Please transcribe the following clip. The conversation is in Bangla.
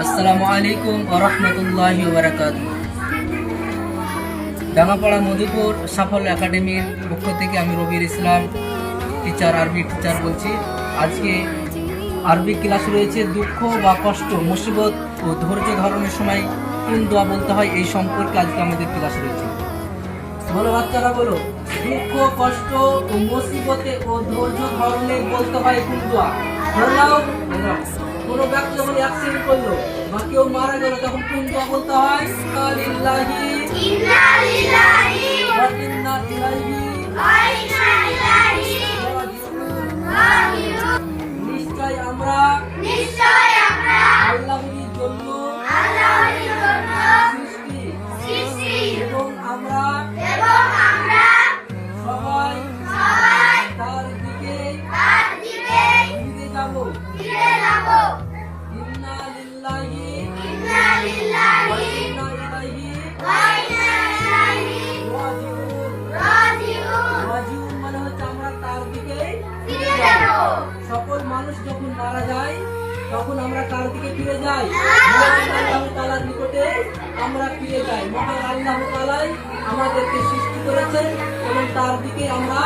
আসসালামু আলাইকুম ওয়া রাহমাতুল্লাহি ওয়া বারাকাতুহু। ডাঙ্গাপাড়া মধুপুর সাফল্য একাডেমির পক্ষ থেকে আমি রবির ইসলাম টিচার, আরবি টিচার বলছি। আজকে আরবি ক্লাস রয়েছে। দুঃখ বা কষ্ট, মুসিবত ও ধৈর্য ধারণের সময় কোন দোয়া বলতে হয় এই সম্পর্কে আজকে আমাদের ক্লাস রয়েছে। বলো বাচ্চারা, বলো। দুঃখ, কষ্ট ও মুসিবতে ও ধৈর্য ধারণে বলতে হয় কোন দোয়া? ধরলাম কোন ব্যক্তি যখন অ্যাক্সিডেন্ট করলো বা কেউ মারা গেল তখন কোন দোয়া বলতে হয়? ওয়া ইন্না ইলাইহি নিশ্চয় আমরা আল্লাহর জন্য সৃষ্টি এবং আমরা সবাই তার দিকে ফিরে যাব। ইন্না লিল্লাহি ওয়া ইন্না ইলাইহি রাজিউন। মানে হচ্ছে আমরা তার দিকে ফিরে যাব। সকল মানুষ যখন মারা যায় তখন আমরা কার দিকে ফিরে যাই? আল্লাহ তাআলার নিকটে আমরা ফিরে যাই। মহান আল্লাহ তাআলাই আমাদেরকে সৃষ্টি করেছেন এবং তার দিকে আমরা